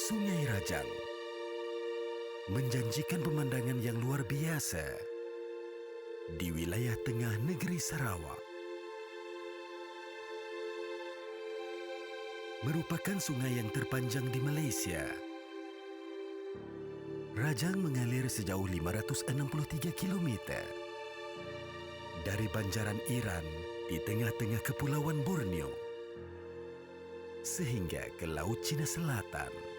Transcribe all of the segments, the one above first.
Sungai Rajang menjanjikan pemandangan yang luar biasa di wilayah tengah negeri Sarawak. Merupakan sungai yang terpanjang di Malaysia. Rajang mengalir sejauh 563 km dari Banjaran Iran di tengah-tengah Kepulauan Borneo sehingga ke Laut Cina Selatan.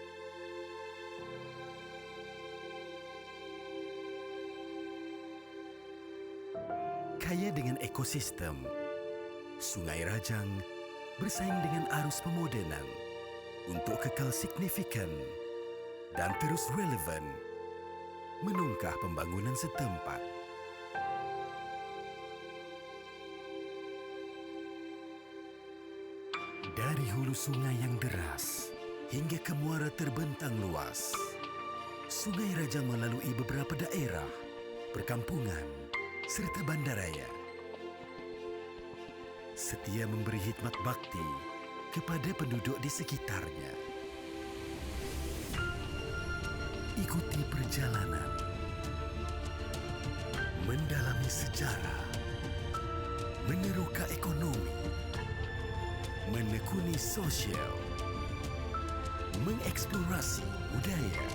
Kaya dengan ekosistem, Sungai Rajang bersaing dengan arus pemodenan untuk kekal signifikan dan terus relevan menungkah pembangunan setempat. Dari hulu sungai yang deras hingga ke muara terbentang luas, Sungai Rajang melalui beberapa daerah, perkampungan, serta bandaraya. Setia memberi khidmat bakti kepada penduduk di sekitarnya. Ikuti perjalanan mendalami sejarah, meneroka ekonomi, menekuni sosial, mengeksplorasi budaya,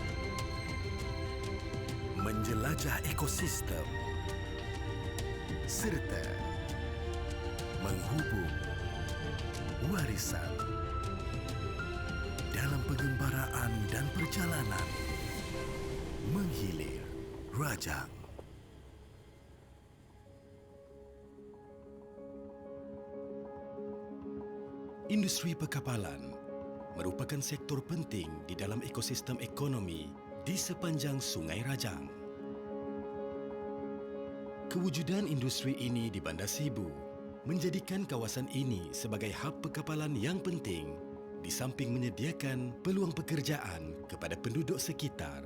menjelajah ekosistem, serta menghubung warisan dalam pengembaraan dan perjalanan menghilir Rajang. Industri perkapalan merupakan sektor penting di dalam ekosistem ekonomi di sepanjang Sungai Rajang. Kewujudan industri ini di Bandar Sibu menjadikan kawasan ini sebagai hub perkapalan yang penting di samping menyediakan peluang pekerjaan kepada penduduk sekitar.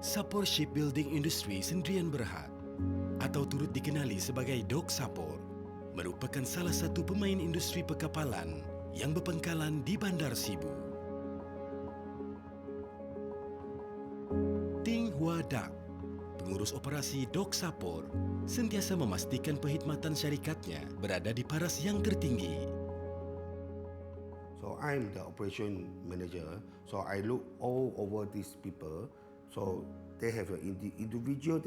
Sapor Shipbuilding Industry Sendirian Berhad atau turut dikenali sebagai Dok Sapor merupakan salah satu pemain industri perkapalan yang berpangkalan di Bandar Sibu. Ting Hua Dak, pengurus operasi Dok Sapor, sentiasa memastikan perkhidmatan syarikatnya berada di paras yang tertinggi. So I'm the operation manager. So I look all over these people. So they have individual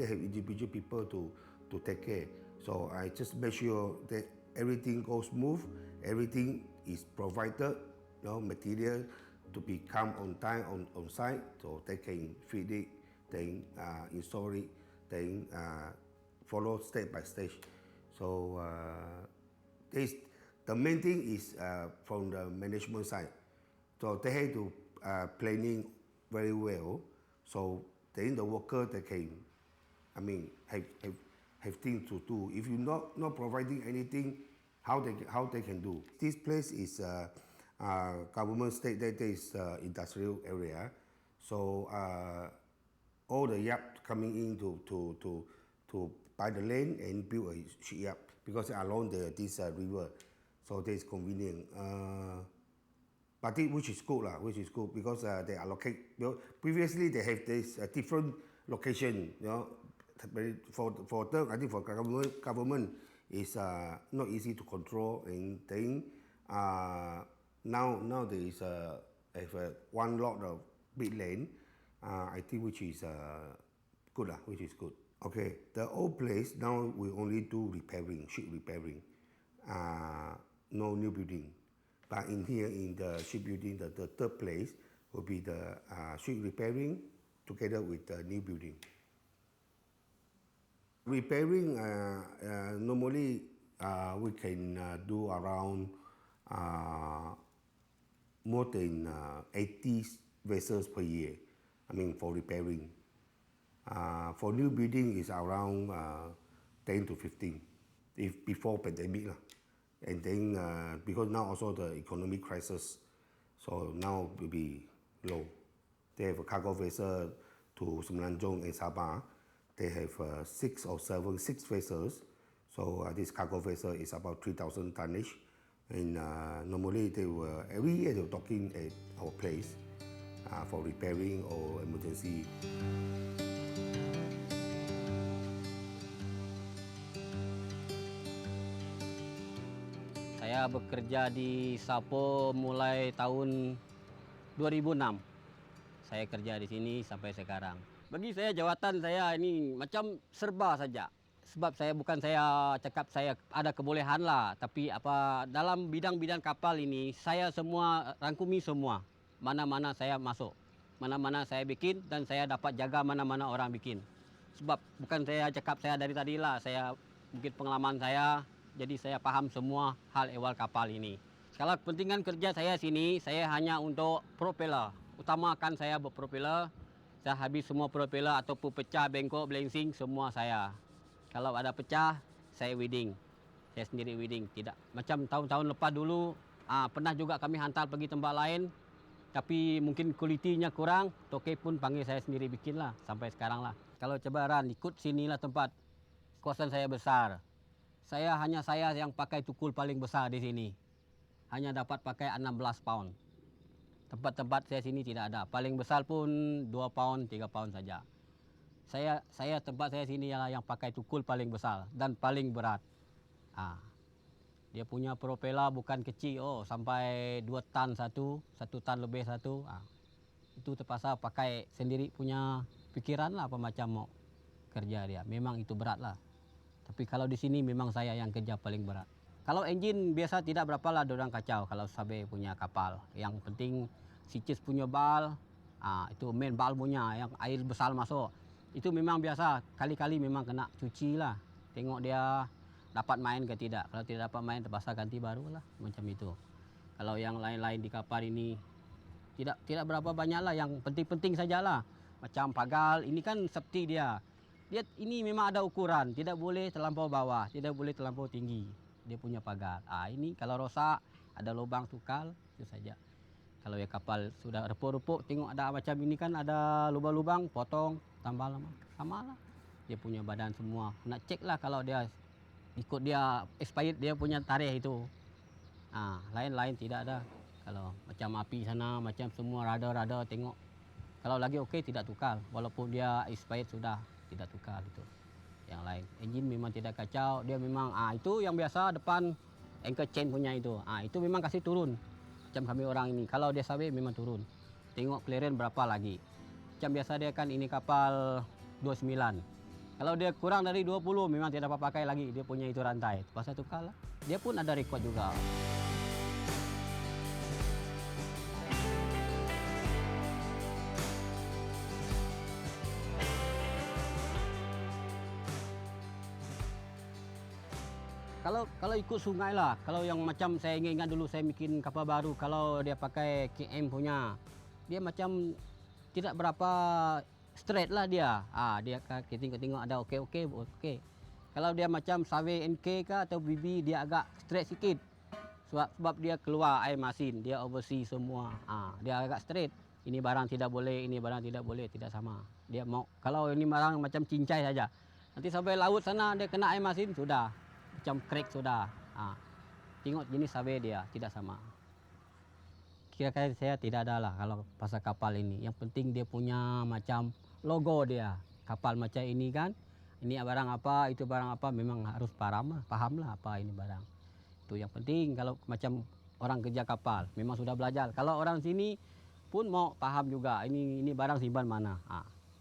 people to take care. So I just make sure that everything goes smooth, everything is provided, material to be come on time on site, so they can feed it, then install it, then follow step by stage. So the main thing is from the management side. So they have to planning very well. So then the worker they can, have things to do. If you're not providing anything, how they can do? This place is government state that is industrial area. So all the yard coming in to buy the land and build a shipyard because along this river, so that is convenient. But which is good because they allocate. Previously they have this different location. For them, I think for government is not easy to control, and then now there is one lot of big land. I think which is good which is good. Okay, the old place now we only do repairing, ship repairing, no new building. But in here, in the shipbuilding, the third place will be the ship repairing together with the new building. Repairing, normally we can do around more than 80 vessels per year, for repairing. For new building is around 10 to 15, if before pandemic. And then because now also the economic crisis, so now will be low. They have a cargo vessel to Semenanjung and Sabah. They have 6 vessels. So this cargo vessel is about 3,000 tonnage. And normally they were every year they were talking at our place for repairing or emergency. Saya bekerja di Sapo mulai tahun 2006. Saya kerja di sini sampai sekarang. Bagi saya jawatan saya ini macam serba saja. Sebab saya cakap saya ada kebolehan lah, tapi apa dalam bidang-bidang kapal ini saya semua rangkumi semua. Mana-mana saya masuk, mana-mana saya bikin dan saya dapat jaga mana-mana orang bikin. Sebab bukan saya cakap saya dari tadi lah, saya mungkin pengalaman saya, jadi saya paham semua hal ehwal kapal ini. Kalau kepentingan kerja saya sini, saya hanya untuk propeller. Utamakan saya berpropeller. Saya habis semua propeller ataupun pecah, bengkok, belancing, semua saya. Kalau ada pecah, saya welding. Saya sendiri welding. Tidak macam tahun-tahun lepas dulu, pernah juga kami hantar pergi tempat lain. Tapi mungkin kualitinya kurang, Tokek pun panggil saya sendiri bikin lah. Sampai sekarang lah. Kalau cabaran, ikut sinilah tempat kawasan saya besar. Saya yang pakai tukul paling besar di sini. Hanya dapat pakai 16 pound. Tempat-tempat saya sini tidak ada. Paling besar pun 2 pound, 3 pound saja. Tempat saya sini ialah yang pakai tukul paling besar dan paling berat. Dia punya propeller bukan kecil, sampai 2 tan satu, 1 tan lebih satu. Itu terpaksa pakai sendiri punya pikiran lah apa macam mau kerja dia. Memang itu berat lah. Tapi kalau di sini memang saya yang kerja paling berat. Kalau enjin biasa tidak berapa lah dorang kacau kalau Sabe punya kapal. Yang penting Sicis punya bal, itu main bal punya yang air besar masuk. Itu memang biasa, kali-kali memang kena cuci lah. Tengok dia dapat main ke tidak. Kalau tidak dapat main terpaksa ganti baru lah, macam itu. Kalau yang lain-lain di kapal ini tidak berapa banyak lah, yang penting-penting sajalah. Macam pagal, ini kan safety dia. Dia ini memang ada ukuran, tidak boleh terlampau bawah, tidak boleh terlampau tinggi. Dia punya pagar. Ini kalau rosak, ada lubang tukar, itu saja. Kalau ya kapal sudah repuk-repuk, tengok ada macam ini kan ada lubang-lubang, potong, tambah lama. Sama lah. Dia punya badan semua. Nak cek lah kalau dia ikut dia expired, dia punya tarikh itu. Lain-lain tidak ada. Kalau macam api sana, macam semua radar-radar tengok. Kalau lagi okey tidak tukar. Walaupun dia expired sudah tidak tukar itu. Yang lain. Enjin memang tidak kacau. Dia memang itu yang biasa depan anchor chain punya itu. Itu memang kasih turun. Macam kami orang ini. Kalau dia sampai memang turun. Tengok clearance berapa lagi. Macam biasa dia kan ini kapal 29. Kalau dia kurang dari 20 memang tidak dapat pakai lagi. Dia punya itu rantai. Pasal tukar lah. Dia pun ada rekod juga. Kalau ikut sungai lah, kalau yang macam saya ingat dulu saya bikin kapal baru, kalau dia pakai KM punya, dia macam tidak berapa straight lah dia. Dia kita tengok ada okey. Kalau dia macam Save NK ke atau BB, dia agak straight sikit. Sebab dia keluar air masin, dia oversee semua. Dia agak straight. Ini barang tidak boleh, ini barang tidak boleh, tidak sama. Dia mau kalau ini barang macam cincai saja. Nanti sampai laut sana dia kena air masin sudah. Macam crack sudah. Tengok jenis Sabe dia tidak sama. Kira-kira saya tidak ada lah kalau pasal kapal ini. Yang penting dia punya macam logo dia. Kapal macam ini kan. Ini barang apa, itu barang apa, memang harus paham lah apa ini barang. Itu yang penting kalau macam orang kerja kapal. Memang sudah belajar. Kalau orang sini pun mau paham juga. Ini barang simpan mana.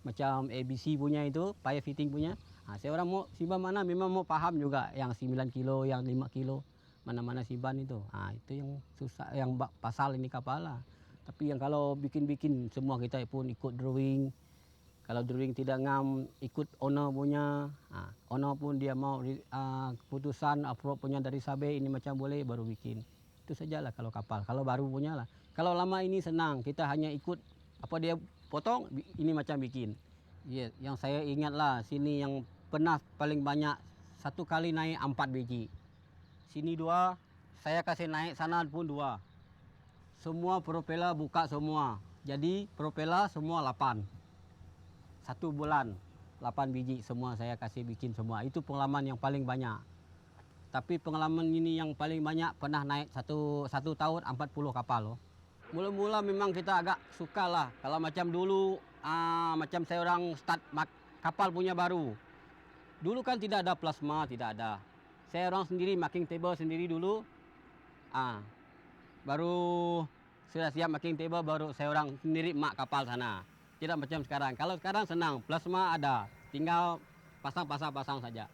Macam ABC punya itu, fire fitting punya. Saya orang mau simpan mana memang mau paham juga yang 9 kilo, yang 5 kilo, mana-mana simpan itu. Itu yang susah, yang pasal ini kapal lah. Tapi yang kalau bikin-bikin semua kita pun ikut drawing. Kalau drawing tidak ngam, ikut owner punya. Owner pun dia mau keputusan approve punya dari Sabe ini macam boleh baru bikin. Itu sajalah kalau kapal. Kalau baru punya lah. Kalau lama ini senang, kita hanya ikut apa dia potong, ini macam bikin. Yang saya ingat lah sini yang pernah paling banyak satu kali naik 4 biji. Sini 2, saya kasih naik sana pun 2. Semua propeller buka semua. Jadi propeller semua 8. 1 bulan 8 biji semua saya kasih bikin semua. Itu pengalaman yang paling banyak. Tapi pengalaman ini yang paling banyak pernah naik satu tahun 40 kapal loh. Mula-mula memang kita agak suka lah. Kalau macam dulu, macam saya orang start kapal punya baru. Dulu kan tidak ada plasma, tidak ada. Saya orang sendiri marking table sendiri dulu. Baru sudah siap marking table, baru saya orang sendiri mak kapal sana. Tidak macam sekarang. Kalau sekarang senang, plasma ada. Tinggal pasang saja.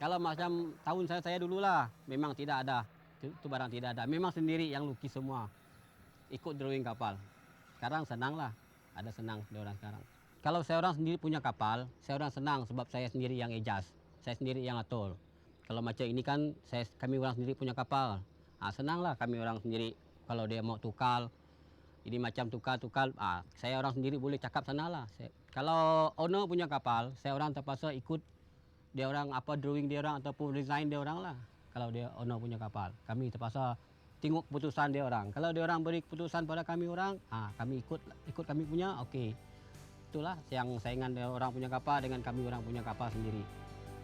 Kalau macam tahun saya dulu lah, memang tidak ada. Itu barang tidak ada. Memang sendiri yang lukis semua. Ikut drawing kapal. Sekarang senang lah. Ada senang di orang sekarang. Kalau saya orang sendiri punya kapal, saya orang senang sebab saya sendiri yang ejas. Saya sendiri yang atur. Kalau macam ini kan kami orang sendiri punya kapal. Senang lah kami orang sendiri. Kalau dia mau tukar, ini macam tukar, saya orang sendiri boleh cakap sana lah. Kalau owner punya kapal, saya orang terpaksa ikut dia orang apa drawing dia orang ataupun design dia orang lah. Kalau dia owner punya kapal, kami terpaksa tengok keputusan dia orang. Kalau dia orang beri keputusan pada kami orang, kami ikut kami punya, okey. Itulah yang saingan dia orang punya kapal dengan kami orang punya kapal sendiri.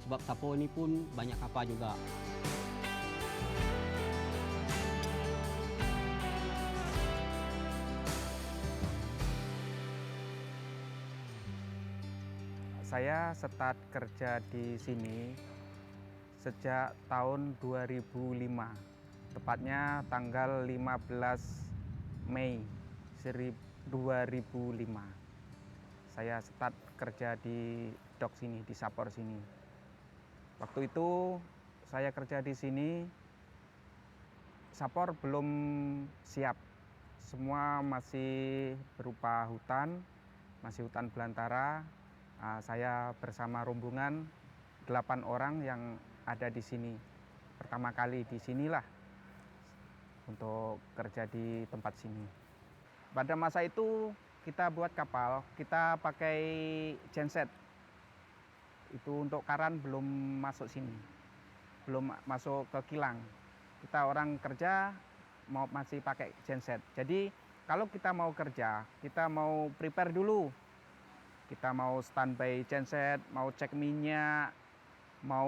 Sebab Sapo ini pun banyak kapal juga. Saya start kerja di sini sejak tahun 2005, tepatnya tanggal 15 Mei 2005. Saya start kerja di dok sini, di Sapor sini. Waktu itu saya kerja di sini, Sapor belum siap. Semua masih berupa hutan, masih hutan belantara. Saya bersama rombongan 8 orang yang ada di sini. Pertama kali di sinilah untuk kerja di tempat sini. Pada masa itu kita buat kapal, kita pakai genset. Itu untuk karan belum masuk sini, belum masuk ke kilang. Kita orang kerja masih pakai genset. Jadi kalau kita mau kerja, kita mau prepare dulu. Kita mau standby genset, mau cek minyak, mau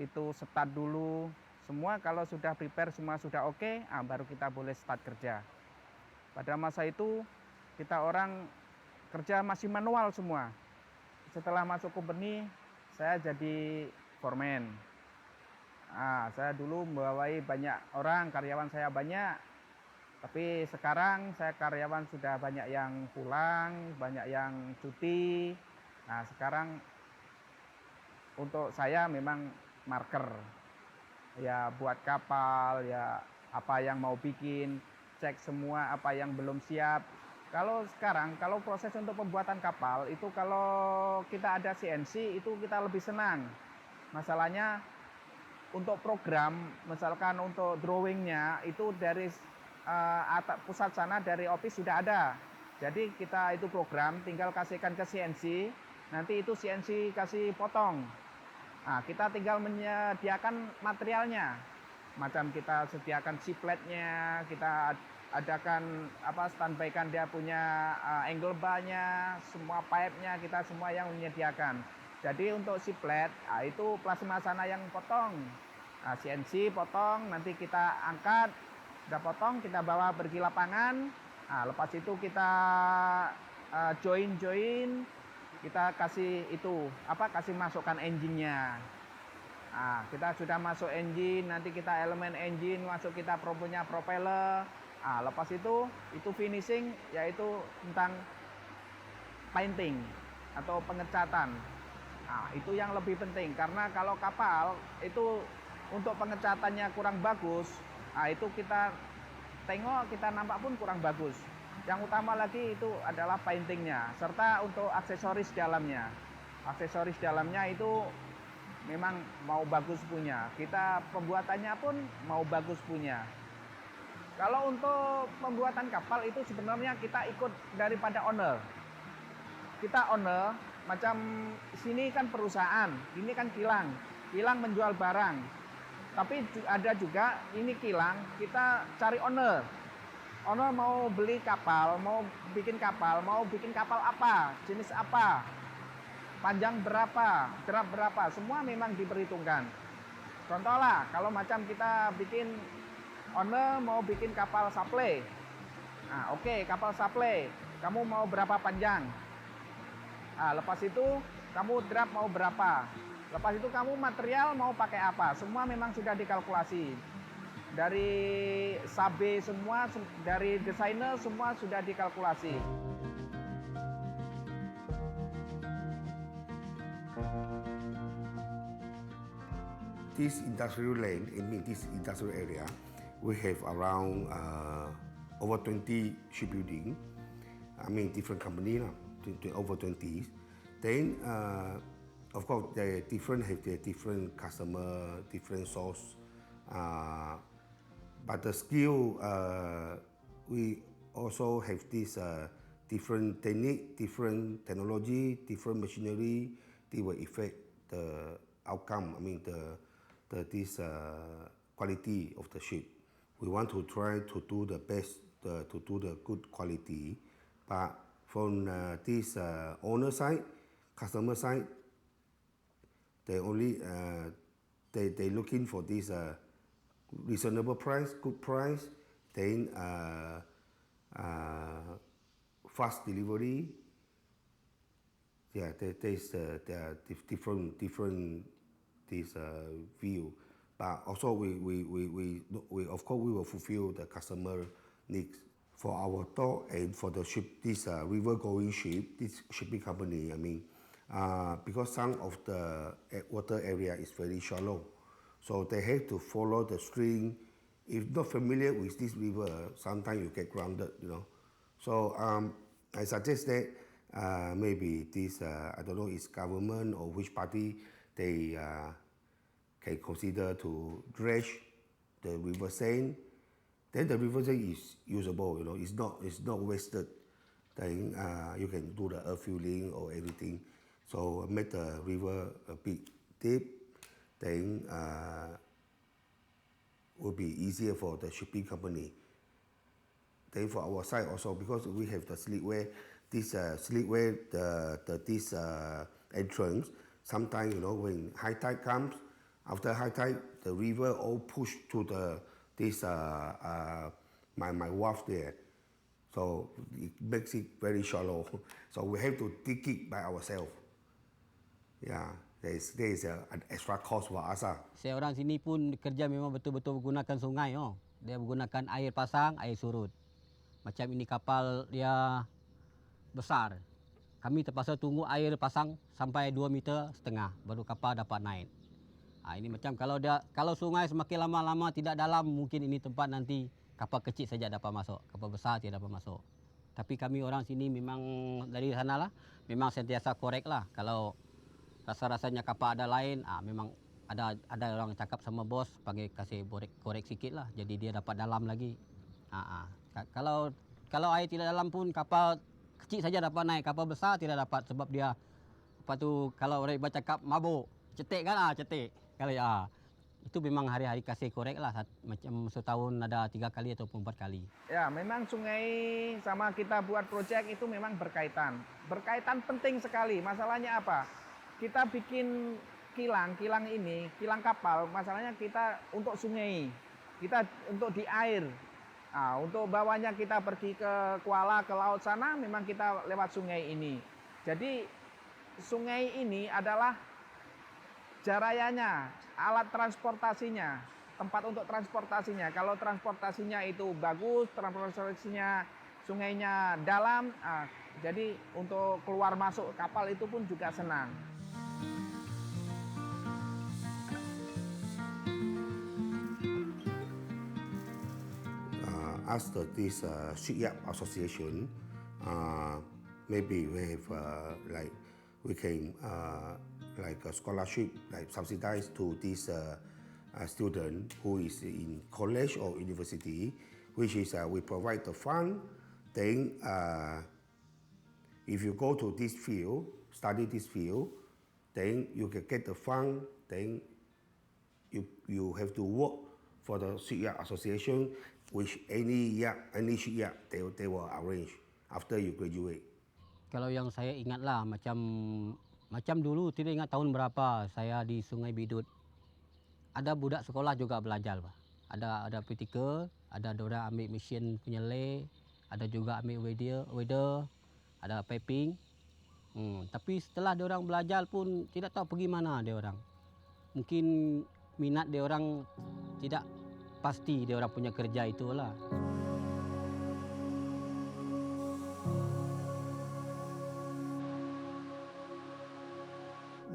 itu start dulu. Semua kalau sudah prepare, semua sudah oke, baru kita boleh start kerja. Pada masa itu kita orang kerja masih manual semua. Setelah masuk company, saya jadi foreman. Saya dulu membawai banyak orang, karyawan saya banyak. Tapi sekarang saya karyawan sudah banyak yang pulang, banyak yang cuti. Sekarang untuk saya memang marker. Ya buat kapal, ya apa yang mau bikin, cek semua apa yang belum siap. Kalau sekarang, kalau proses untuk pembuatan kapal, itu kalau kita ada CNC, itu kita lebih senang. Masalahnya untuk program, misalkan untuk drawingnya, itu dari pusat sana dari office sudah ada. Jadi kita itu program tinggal kasihkan ke CNC, nanti itu CNC kasih potong. Kita tinggal menyediakan materialnya. Macam kita sediakan sipletnya, kita adakan standby-kan dia punya angle bar-nya, semua pipe-nya kita semua yang menyediakan. Jadi untuk siplet, itu plasma sana yang potong. CNC potong, nanti kita angkat. Udah potong, kita bawa pergi lapangan. Lepas itu kita join, kita kasih itu kasih masukkan engine-nya. Kita sudah masuk engine, nanti kita elemen engine masuk, kita punya propeller. Lepas itu finishing, yaitu tentang painting atau pengecatan. Itu yang lebih penting, karena kalau kapal itu untuk pengecatannya kurang bagus, itu kita tengok, kita nampak pun kurang bagus. Yang utama lagi itu adalah paintingnya, serta untuk aksesoris dalamnya. Aksesoris dalamnya itu memang mau bagus punya. Kita pembuatannya pun mau bagus punya. Kalau untuk pembuatan kapal itu sebenarnya kita ikut daripada owner. Kita owner, macam sini kan perusahaan, ini kan kilang. Kilang menjual barang. Tapi ada juga ini kilang, kita cari owner. Owner mau beli kapal, mau bikin kapal apa, jenis apa, panjang berapa, derap berapa, semua memang diperhitungkan. Contoh lah, kalau macam kita bikin owner mau bikin kapal supply. Nah, oke, kapal supply. Kamu mau berapa panjang? Nah, lepas itu kamu draft mau berapa? Lepas itu kamu material mau pakai apa? Semua memang sudah dikalkulasi. Dari sabe semua, dari desainer semua sudah dikalkulasi. This industrial land, I mean this industrial area, we have around over 20 shipbuilding. I mean different company lah, over 20. Then of course they different have their different customer, different source. But the skill we also have this different technique, different technology, different machinery. They will affect the outcome. I mean this quality of the ship. We want to try to do the best, to do the good quality. But from this owner side, customer side, they only they looking for this reasonable price, good price, then fast delivery. Yeah, there's different this view, but also we of course we will fulfill the customer needs for our dock and for the ship, this river going ship, this shipping company. I mean, because some of the water area is very shallow, so they have to follow the stream. If not familiar with this river, sometimes you get grounded, you know. So I suggest that maybe this I don't know, it's government or which party, they can consider to dredge the river sand. Then the river sand is usable, you know, it's not wasted. Then you can do the earth filling or anything. So make the river a bit deep. Then will be easier for the shipping company. Then for our side also, because we have the slipway, this slipway, this entrance. Sometimes, you know, when high tide comes, after high tide, the river all push to this my wharf there, so it makes it very shallow. So we have to dig it by ourselves. Yeah, there is an extra cost for us. Saya orang sini pun kerja memang betul-betul menggunakan sungai. Oh. Dia menggunakan air pasang, air surut. Macam ini kapal dia besar. Kami terpaksa tunggu air pasang sampai 2,5 meter baru kapal dapat naik. Ini macam kalau sungai semakin lama-lama tidak dalam, mungkin ini tempat nanti kapal kecil saja dapat masuk, kapal besar tidak dapat masuk. Tapi kami orang sini memang dari sanalah memang sentiasa korek lah. Kalau rasa-rasanya kapal ada lain, memang ada orang cakap sama bos, panggil kasih korek sikit lah. Jadi dia dapat dalam lagi. Kalau air tidak dalam pun kapal kecil saja dapat naik, kapal besar tidak dapat sebab dia kalau orang bercakap mabuk, cetek kan cetek. Kalau itu memang hari-hari kasih korek lah, macam setahun ada 3 kali ataupun 4 kali. Ya, memang sungai sama kita buat proyek itu memang berkaitan. Berkaitan penting sekali. Masalahnya apa? Kita bikin kilang kapal, masalahnya kita untuk sungai. Kita untuk di air. Untuk bawahnya kita pergi ke Kuala, ke laut sana, memang kita lewat sungai ini. Jadi sungai ini adalah jarayanya, alat transportasinya, tempat untuk transportasinya. Kalau transportasinya itu bagus, transportasinya sungainya dalam, jadi untuk keluar masuk kapal itu pun juga senang. As this shipyard association, maybe we have we can like a scholarship, like subsidized to this student who is in college or university, which is we provide the fund. Then if you go to this field, study this field, then you can get the fund. Then you have to work for the shipyard association, which any shipyard they will arrange after you graduate. Kalau yang saya ingat lah, macam dulu, tidak ingat tahun berapa, saya di Sungai Bidut ada budak sekolah juga belajar, Pak. Ada P3, ada orang ambil mesin penyelai, ada juga ambil welder, ada piping. Tapi setelah dia orang belajar pun tidak tahu pergi mana dia orang. Mungkin minat dia orang tidak pasti dia orang punya kerja itulah.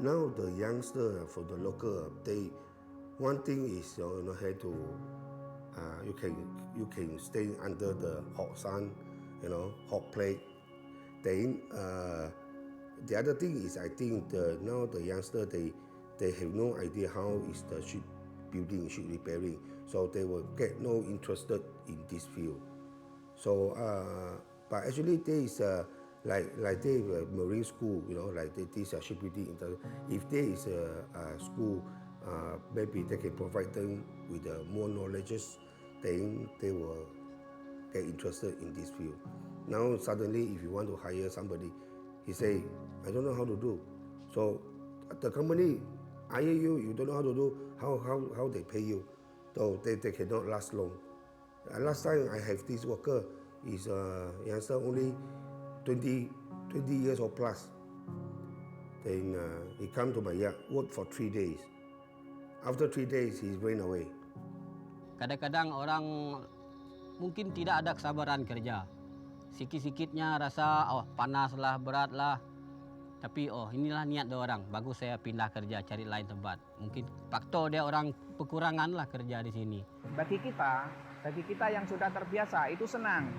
Now the youngster for the local, one thing is how to you can stay under the hot sun, hot plate. Then the other thing is I think now the youngster they have no idea how is the ship building, ship repairing, so they will get no interested in this field. So but actually there is like the marine school, like this shipbuilding. If there is a school, maybe they can provide them with more knowledge, then they will get interested in this field. Now suddenly, if you want to hire somebody, he say, I don't know how to do. So the company hire you, you don't know how to do. How they pay you? So they cannot last long. Last time I have this worker is youngster only 20 years or plus. Then he come to my yard, work for 3 days. After 3 days, he ran away. Kadang-kadang orang mungkin tidak ada kesabaran kerja. Sikit-sikitnya rasa panas lah, berat lah. Tapi inilah niat dia orang. Bagus saya pindah kerja, cari lain tempat. Mungkin faktor dia orang kekurangan lah kerja di sini. Bagi kita yang sudah terbiasa itu senang.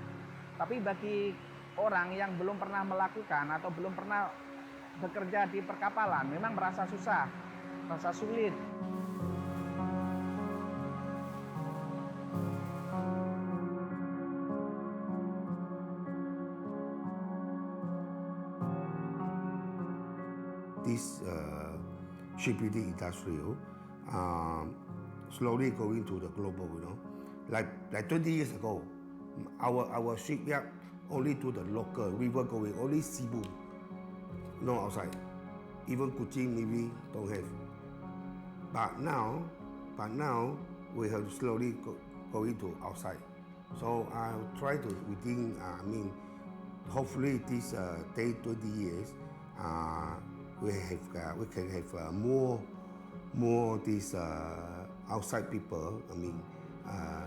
Tapi bagi orang yang belum pernah melakukan atau belum pernah bekerja di perkapalan memang merasa susah, merasa sulit. This shipbuilding industry slowly going to the global, like 20 years ago, our shipyard only to the local river going, only Cebu, no outside. Even Kuching maybe don't have. But now we have slowly going to outside. So I'll try to within, hopefully this 20 years, we can have more these outside people.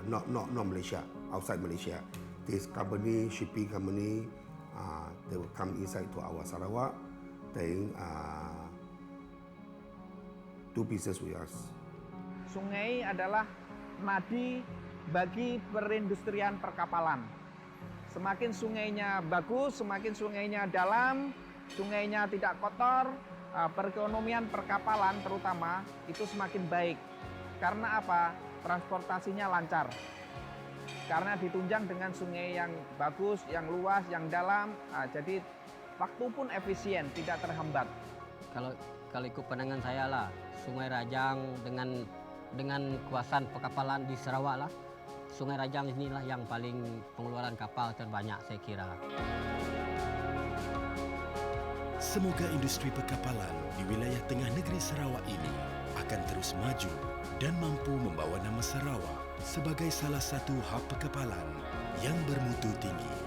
Not Malaysia, outside Malaysia. This company, shipping company, they will come inside to our Sarawak, then do business with us. Sungai adalah nadi bagi perindustrian perkapalan. Semakin sungainya bagus, semakin sungainya dalam, sungainya tidak kotor, perekonomian perkapalan terutama itu semakin baik. Karena apa? Transportasinya lancar. Karena ditunjang dengan sungai yang bagus, yang luas, yang dalam, jadi waktu pun efisien, tidak terhambat. Kalau ikut pandangan saya lah, Sungai Rajang dengan kawasan perkapalan di Sarawak lah, Sungai Rajang inilah yang paling pengeluaran kapal terbanyak saya kira. Semoga industri perkapalan di wilayah tengah negeri Sarawak ini akan terus maju dan mampu membawa nama Sarawak sebagai salah satu hub perkapalan yang bermutu tinggi.